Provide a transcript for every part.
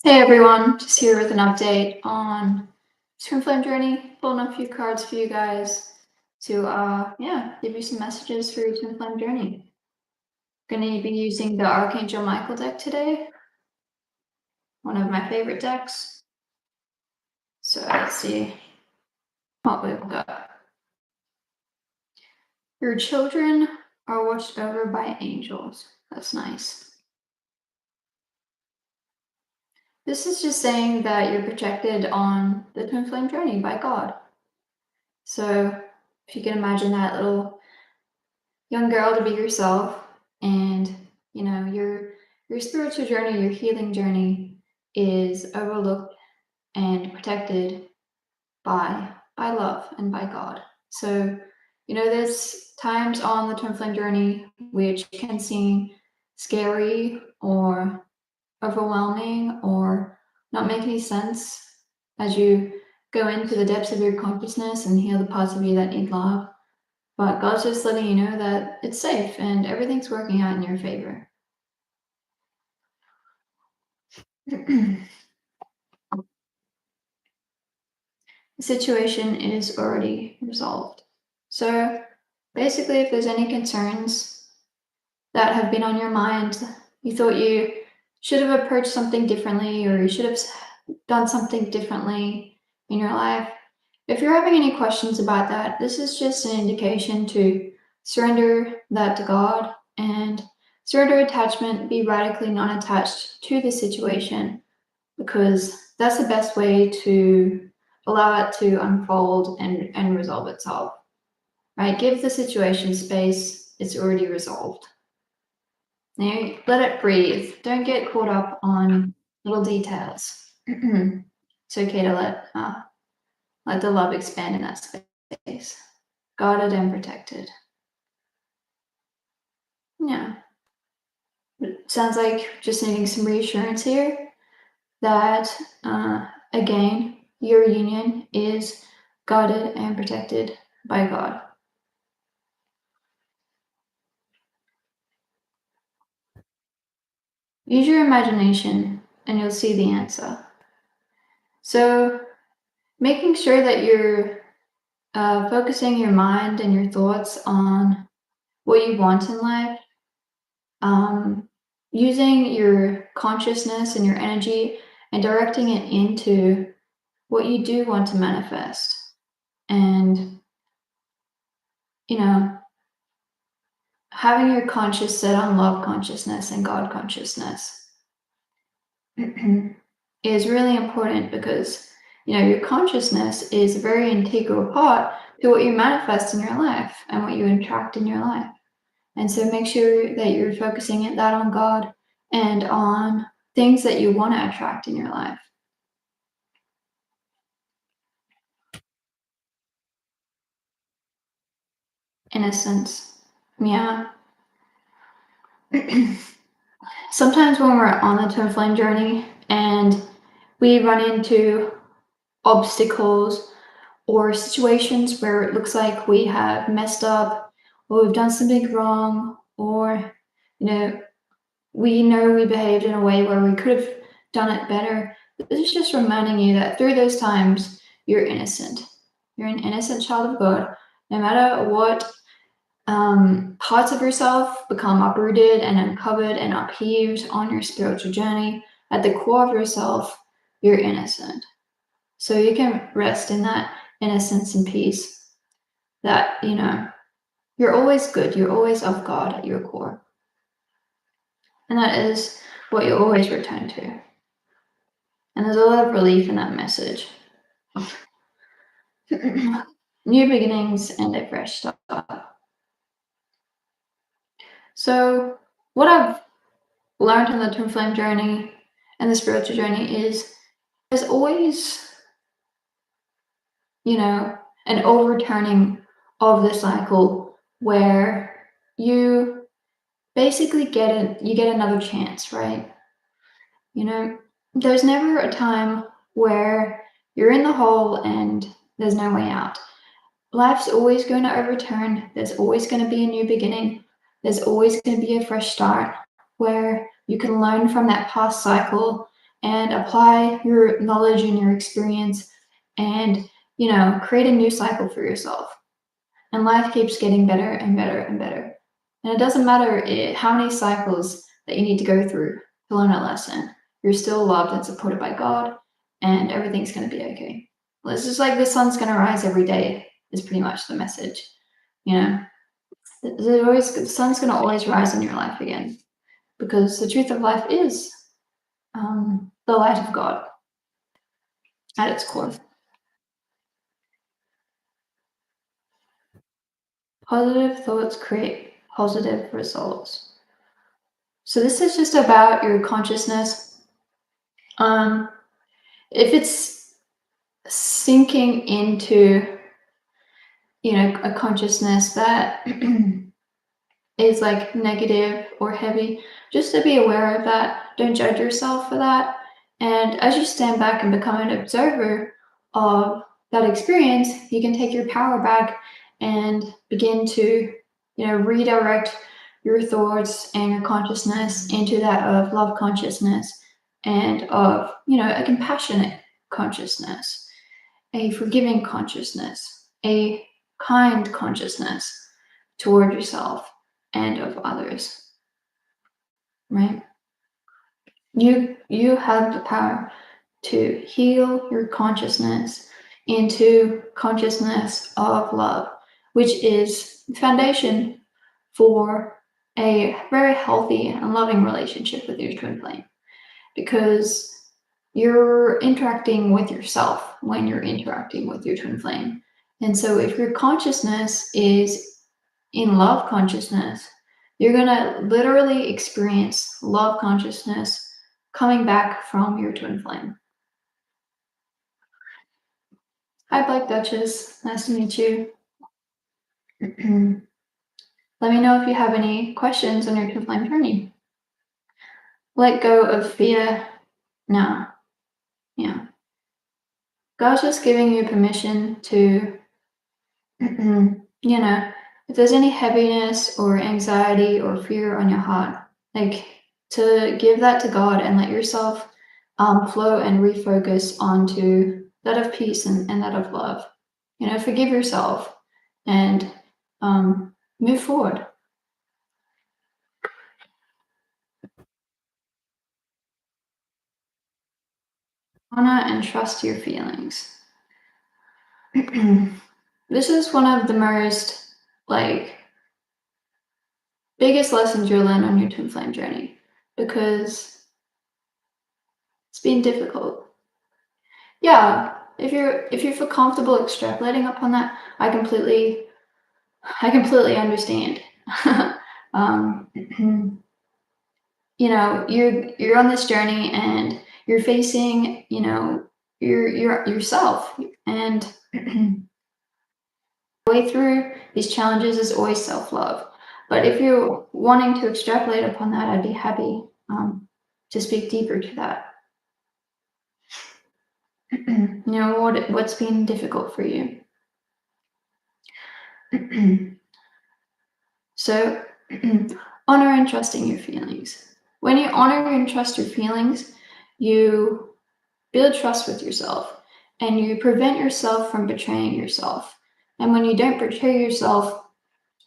Hey everyone, just here with an update on Twin Flame Journey. Pulling a few cards for you guys to give you some messages for your Twin Flame Journey. Gonna be using the Archangel Michael deck today, one of my favorite decks. So let's see what we've got. Your children are watched over by angels. That's nice. This is just saying that you're protected on the Twin Flame Journey by God. So if you can imagine that little young girl to be yourself, and your spiritual journey, your healing journey is overlooked and protected by love and by God. So there's times on the twin flame journey which can seem scary or overwhelming or not make any sense as you go into the depths of your consciousness and heal the parts of you that need love. But God's just letting you know that it's safe and everything's working out in your favor. The situation is already resolved. So basically, if there's any concerns that have been on your mind, you thought you should have approached something differently or you should have done something differently in your life, if you're having any questions about that, this is just an indication to surrender that to God and surrender attachment, be radically non-attached to the situation, because that's the best way to allow it to unfold and resolve itself, right? Give the situation space. It's already resolved. Now, let it breathe. Don't get caught up on little details. It's okay to let the love expand in that space. Guarded and protected. Yeah. It sounds like just needing some reassurance here that, again, your union is guarded and protected by God. Use your imagination and you'll see the answer. So, making sure that you're focusing your mind and your thoughts on what you want in life, using your consciousness and your energy and directing it into what you do want to manifest. And, having your conscious set on love consciousness and God consciousness is really important because, your consciousness is a very integral part to what you manifest in your life and what you attract in your life. And so make sure that you're focusing that on God and on things that you want to attract in your life. Innocence. Yeah. Sometimes when we're on the twin flame journey and we run into obstacles or situations where it looks like we have messed up or we've done something wrong, or we know we behaved in a way where we could have done it better. This is just reminding you that through those times you're innocent. You're an innocent child of God. No matter what parts of yourself become uprooted and uncovered and upheaved on your spiritual journey, at the core of yourself, you're innocent. So you can rest in that innocence and peace that, you're always good. You're always of God at your core. And that is what you always return to. And there's a lot of relief in that message. New beginnings and a fresh start. So what I've learned in the twin flame journey and the spiritual journey is there's always, an overturning of the cycle where you basically get another chance, right? There's never a time where you're in the hole and there's no way out. Life's always going to overturn. There's always going to be a new beginning. There's always going to be a fresh start where you can learn from that past cycle and apply your knowledge and your experience and, create a new cycle for yourself. And life keeps getting better and better and better. And it doesn't matter how many cycles that you need to go through to learn a lesson. You're still loved and supported by God, and everything's going to be okay. Well, it's just like the sun's going to rise every day, is pretty much the message. The sun's going to always rise in your life again, because the truth of life is the light of God at its core. Positive thoughts create positive results. So this is just about your consciousness. If it's sinking into, a consciousness that is like negative or heavy, just to be aware of that. Don't judge yourself for that. And as you stand back and become an observer of that experience, you can take your power back and begin to, redirect your thoughts and your consciousness into that of love consciousness and of, a compassionate consciousness, a forgiving consciousness, a kind consciousness toward yourself and of others, right? You have the power to heal your consciousness into consciousness of love, which is the foundation for a very healthy and loving relationship with your twin flame, because you're interacting with yourself when you're interacting with your twin flame. And so if your consciousness is in love consciousness, you're going to literally experience love consciousness coming back from your twin flame. Hi, Black Duchess. Nice to meet you. Let me know if you have any questions on your twin flame journey. Let go of fear now. Yeah. God's just giving you permission to, if there's any heaviness or anxiety or fear on your heart, like to give that to God and let yourself flow and refocus onto that of peace and that of love. Forgive yourself and move forward. Honor and trust your feelings. This is one of the most biggest lessons you'll learn on your twin flame journey, because it's been difficult. Yeah, if you feel comfortable extrapolating upon that, I completely understand. You're on this journey and you're facing, yourself, and way through these challenges is always self-love. But if you're wanting to extrapolate upon that, I'd be happy to speak deeper to that. What's been difficult for you? So honor and trusting your feelings. When you honor and trust your feelings, you build trust with yourself and you prevent yourself from betraying yourself. And when you don't betray yourself,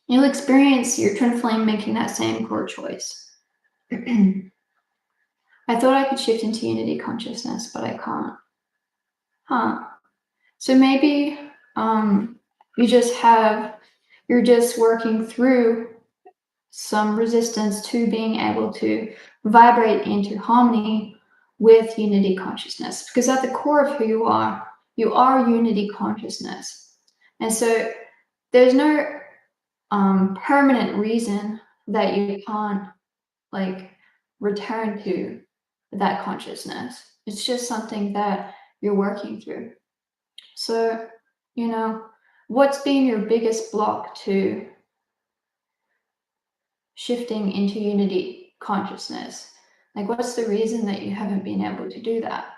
you'll experience your twin flame making that same core choice. I thought I could shift into unity consciousness, but I can't. So maybe you're just working through some resistance to being able to vibrate into harmony with unity consciousness, because at the core of who you are unity consciousness. And so there's no permanent reason that you can't return to that consciousness. It's just something that you're working through. So, what's been your biggest block to shifting into unity consciousness? What's the reason that you haven't been able to do that,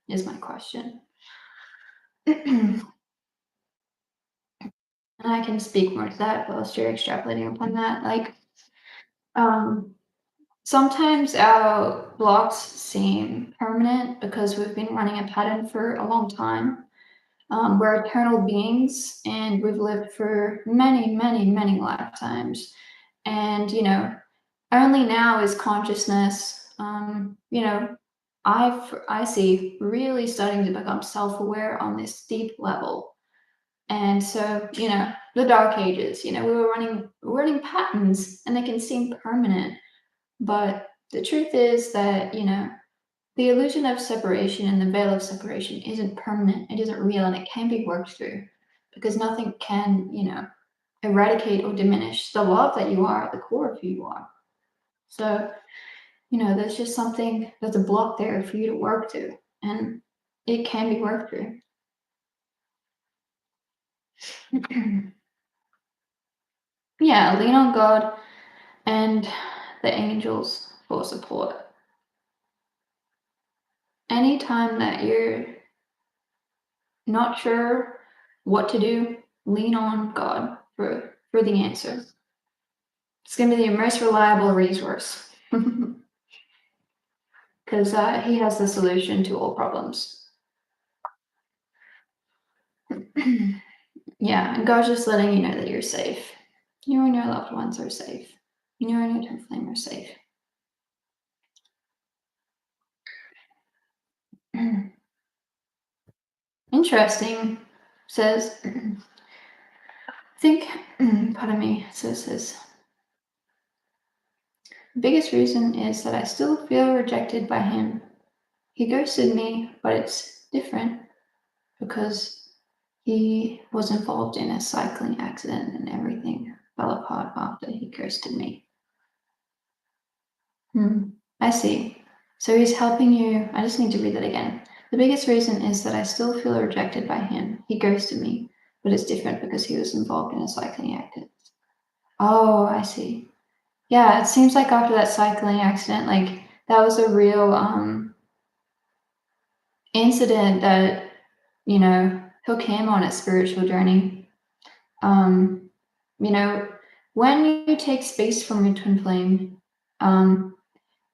is my question. And I can speak more to that whilst you're extrapolating upon that. Sometimes our blocks seem permanent because we've been running a pattern for a long time. We're eternal beings and we've lived for many, many, many lifetimes. And, only now is consciousness, I see really starting to become self aware on this deep level. And so, the dark ages, we were running patterns and they can seem permanent. But the truth is that, the illusion of separation and the veil of separation isn't permanent, it isn't real, and it can be worked through because nothing can, eradicate or diminish the love that you are at the core of who you are. So, there's just something that's a block there for you to work to, and it can be worked through. Yeah, lean on God and the angels for support. Anytime that you're not sure what to do, lean on God for the answer. It's going to be the most reliable resource because He has the solution to all problems. Yeah, and God's just letting you know that you're safe. You and your loved ones are safe. You and your twin flame are safe. Interesting, says. I think, pardon me, says the biggest reason is that I still feel rejected by him. He ghosted me, but it's different because he was involved in a cycling accident and everything fell apart after he ghosted me. I see. So he's helping you. I just need to read that again. The biggest reason is that I still feel rejected by him. He ghosted me, but it's different because he was involved in a cycling accident. Oh, I see. Yeah, it seems like after that cycling accident, like that was a real incident that, took him on a spiritual journey. Um, when you take space from your twin flame,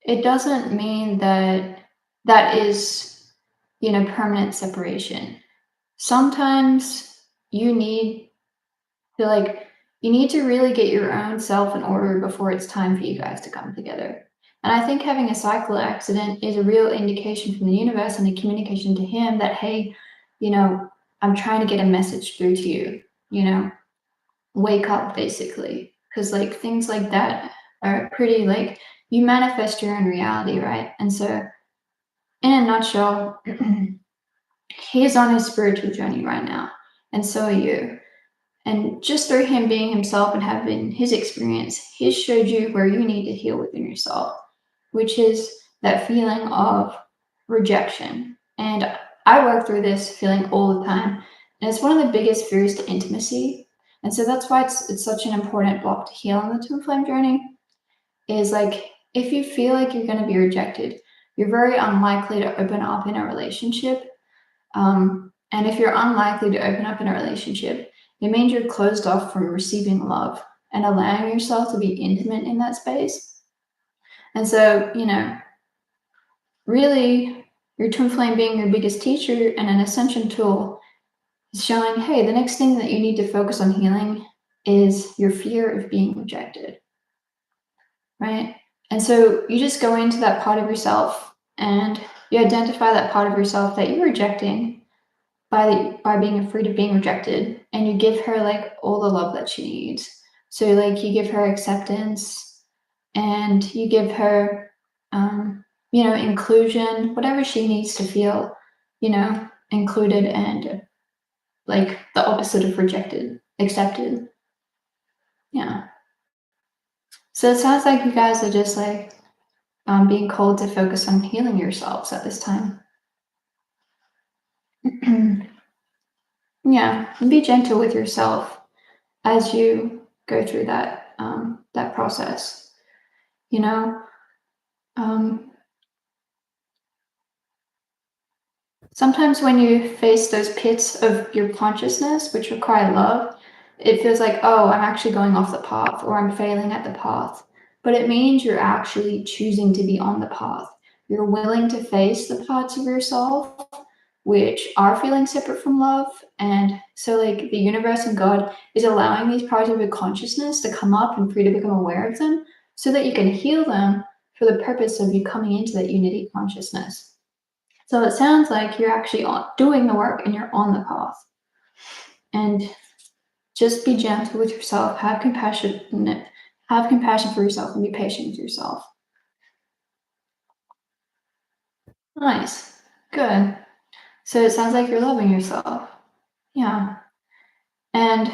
it doesn't mean that that is, permanent separation. Sometimes you need you need to really get your own self in order before it's time for you guys to come together. And I think having a cycle accident is a real indication from the universe and a communication to him that, hey, I'm trying to get a message through to you, wake up basically. Because things like that are pretty you manifest your own reality, right? And so in a nutshell, he is on his spiritual journey right now, and so are you. And just through him being himself and having his experience, he showed you where you need to heal within yourself, which is that feeling of rejection. And I work through this feeling all the time. And it's one of the biggest fears to intimacy. And so that's why it's such an important block to heal on the twin flame journey. Is if you feel like you're going to be rejected, you're very unlikely to open up in a relationship. And if you're unlikely to open up in a relationship, it means you're closed off from receiving love and allowing yourself to be intimate in that space. And so, really, your twin flame being your biggest teacher and an ascension tool is showing, hey, the next thing that you need to focus on healing is your fear of being rejected, right? And so you just go into that part of yourself and you identify that part of yourself that you're rejecting by being afraid of being rejected, and you give her all the love that she needs. So you give her acceptance and you give her inclusion, whatever she needs to feel included, and the opposite of rejected, accepted. Yeah. So it sounds like you guys are just being called to focus on healing yourselves at this time. Yeah, and be gentle with yourself as you go through that process. Sometimes when you face those pits of your consciousness, which require love, it feels like, oh, I'm actually going off the path, or I'm failing at the path. but it means you're actually choosing to be on the path. You're willing to face the parts of yourself which are feeling separate from love. And so, like, the universe and God is allowing these parts of your consciousness to come up and for you to become aware of them so that you can heal them for the purpose of you coming into that unity consciousness. So it sounds like you're actually doing the work and you're on the path. And just be gentle with yourself, have compassion for yourself and be patient with yourself. Nice. Good. So it sounds like you're loving yourself. Yeah. And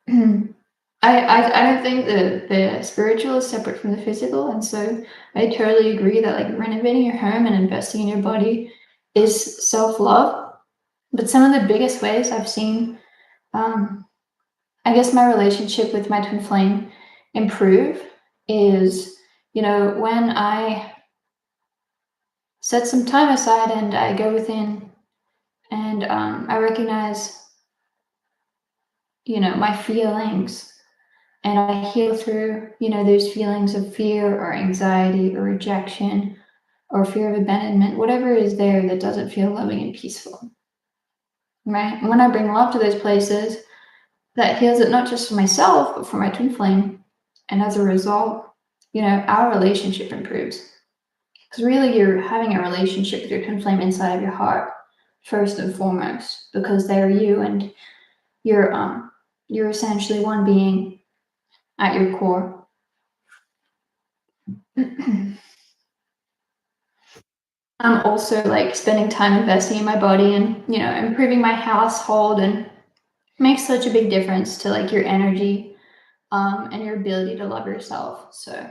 I don't think the spiritual is separate from the physical. And so I totally agree that like renovating your home and investing in your body is self-love. But some of the biggest ways I've seen, I guess, my relationship with my twin flame improve is, when I set some time aside and I go within and I recognize, my feelings and I heal through, those feelings of fear or anxiety or rejection or fear of abandonment, whatever is there that doesn't feel loving and peaceful. Right? And when I bring love to those places, that heals it not just for myself, but for my twin flame. And as a result, our relationship improves. Because really, you're having a relationship with your twin flame inside of your heart, first and foremost, because they're you and you're essentially one being at your core. I'm also like spending time investing in my body and improving my household, and makes such a big difference to like your energy and your ability to love yourself. So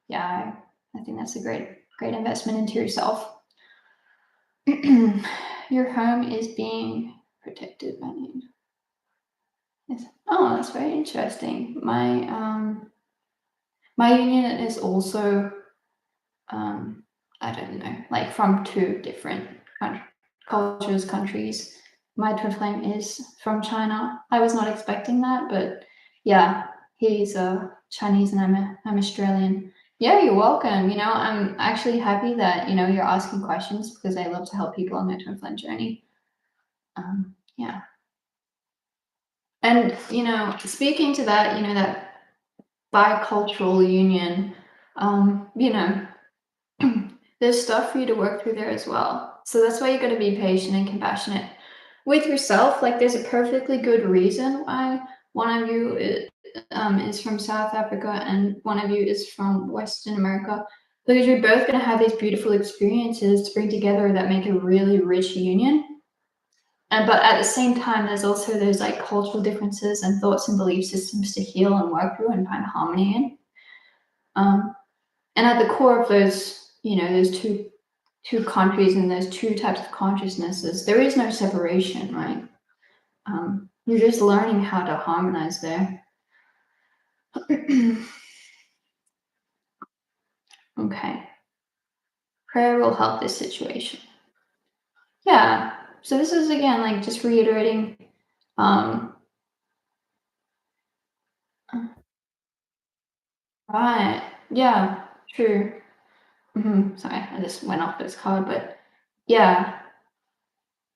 yeah, I think that's a great investment into yourself. Your home is being protected by me. Yes. Oh, that's very interesting. My union is also I don't know, like from two different cultures, countries. My twin flame is from China. I was not expecting that, but yeah, he's Chinese and I'm Australian. Yeah, you're welcome. I'm actually happy that you're asking questions because I love to help people on their twin flame journey. Yeah, and speaking to that, that bicultural union, you know, there's stuff for you to work through there as well. So that's why you got to be patient and compassionate with yourself. Like, there's a perfectly good reason why one of you is from South Africa and one of you is from Western America, because you're both going to have these beautiful experiences to bring together that make a really rich union. And but at the same time, there's also those like cultural differences and thoughts and belief systems to heal and work through and find harmony in. And at the core of those, those two countries and those two types of consciousnesses, there is no separation, right? You're just learning how to harmonize there. Okay. Prayer will help this situation. Yeah. So this is again like just reiterating. Right. Yeah. True. Sorry, I just went off this card, but yeah.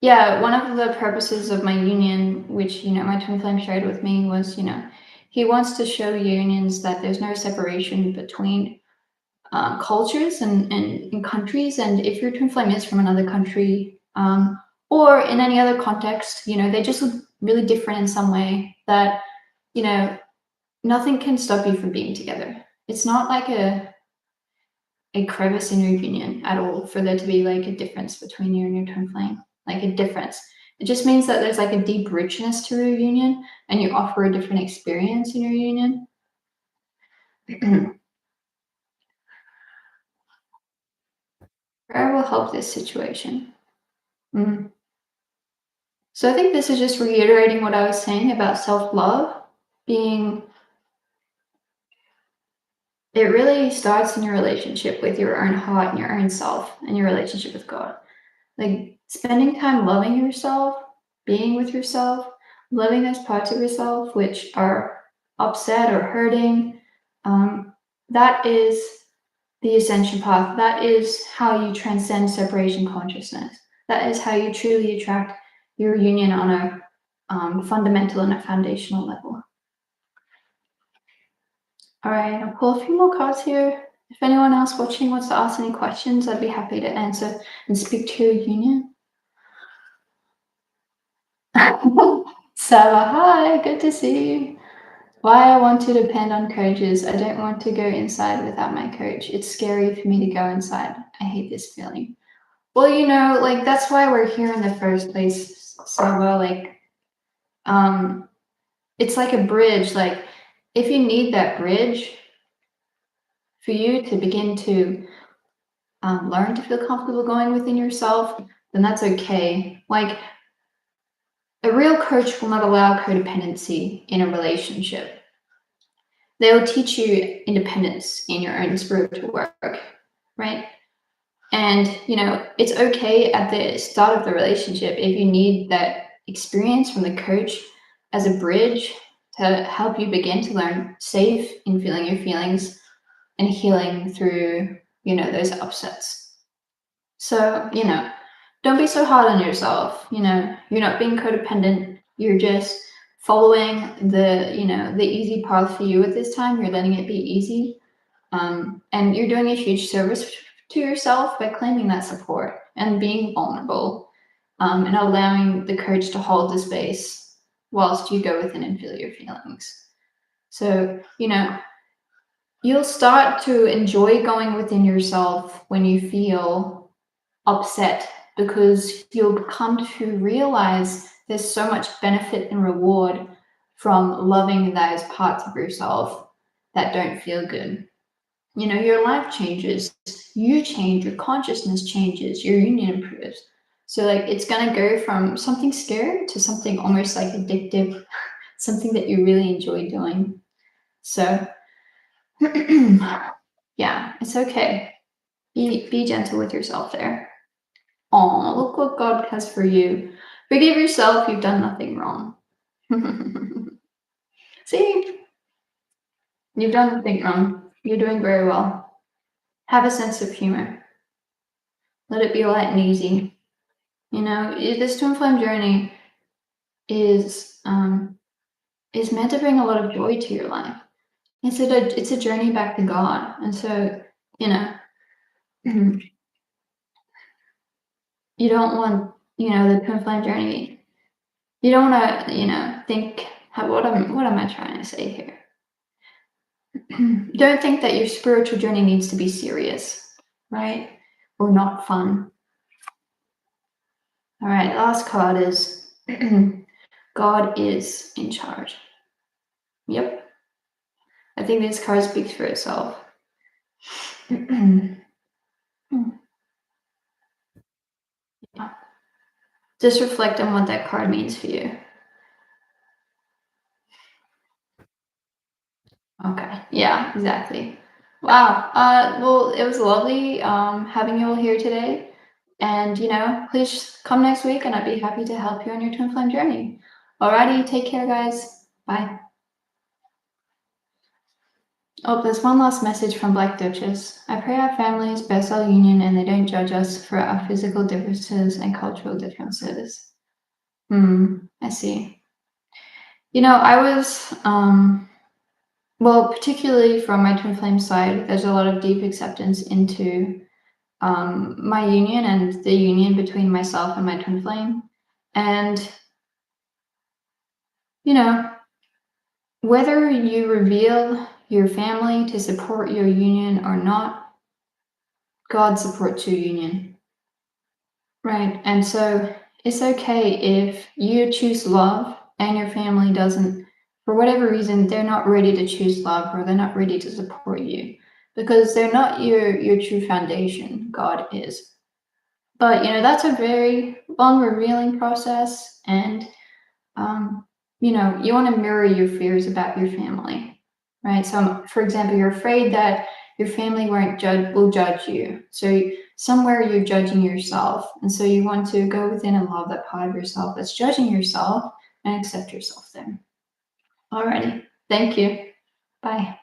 Yeah, one of the purposes of my union, which my twin flame shared with me, was he wants to show unions that there's no separation between cultures and countries, and if your twin flame is from another country or in any other context, they just look really different in some way. That nothing can stop you from being together. It's not like a crevice in your union at all for there to be like a difference between you and your twin flame, like a difference. It just means that there's like a deep richness to your union and you offer a different experience in your union. Prayer will help this situation. So I think this is just reiterating what I was saying about self-love being, it really starts in your relationship with your own heart and your own self and your relationship with God. Like spending time loving yourself, being with yourself, loving those parts of yourself which are upset or hurting, that is the ascension path. That is how you transcend separation consciousness. That is how you truly attract your union on a fundamental and a foundational level. All right, I'll pull a few more cards here. If anyone else watching wants to ask any questions, I'd be happy to answer and speak to your union. Saba, hi, good to see you. Why I want to depend on coaches. I don't want to go inside without my coach. It's scary for me to go inside. I hate this feeling. Well, you know, like that's why we're here in the first place, Saba. Like, it's like a bridge. Like, if you need that bridge for you to begin to learn to feel comfortable going within yourself, then that's okay. Like, a real coach will not allow codependency in a relationship. They will teach you independence in your own spiritual work, right? And, you know, it's okay at the start of the relationship if you need that experience from the coach as a bridge to help you begin to learn safe in feeling your feelings and healing through, you know, those upsets. So, you know, don't be so hard on yourself. You know, you're not being codependent. You're just following the, you know, the easy path for you at this time. You're letting it be easy. And you're doing a huge service to yourself by claiming that support and being vulnerable, and allowing the courage to hold the space whilst you go within and feel your feelings. So, you know, you'll start to enjoy going within yourself when you feel upset, because you'll come to realize there's so much benefit and reward from loving those parts of yourself that don't feel good. You know, your life changes, you change, your consciousness changes, your union improves. So like it's gonna go from something scary to something almost like addictive, something that you really enjoy doing. So yeah, it's okay. Be gentle with yourself there. Oh, look what God has for you. Forgive yourself, you've done nothing wrong. See, you've done nothing wrong. You're doing very well. Have a sense of humor. Let it be light and easy. You know, this twin flame journey is meant to bring a lot of joy to your life. It's a journey back to God, and so you know, you don't want, you know, the twin flame journey. You don't want to, you know, think what am I trying to say here? Don't think that your spiritual journey needs to be serious, right? Or not fun. All right, last card is God is in charge. Yep. I think this card speaks for itself. Just reflect on what that card means for you. Okay. Yeah, exactly. Wow. Well, it was lovely having you all here today. And, you know, please come next week and I'd be happy to help you on your twin flame journey. Alrighty, take care, guys. Bye. Oh, there's one last message from Black Duchess. I pray our families best our union and they don't judge us for our physical differences and cultural differences. I see. You know, I was, well, particularly from my twin flame side, there's a lot of deep acceptance into my union and the union between myself and my twin flame. And, you know, whether you reveal your family to support your union or not, God supports your union. Right. And so it's okay if you choose love and your family doesn't, for whatever reason, they're not ready to choose love or they're not ready to support you because they're not your true foundation. God is. But, you know, that's a very long, revealing process. And, you know, you want to mirror your fears about your family, right? So, for example, you're afraid that your family will judge you. So somewhere you're judging yourself. And so you want to go within and love that part of yourself that's judging yourself and accept yourself there. Alrighty. Thank you. Bye.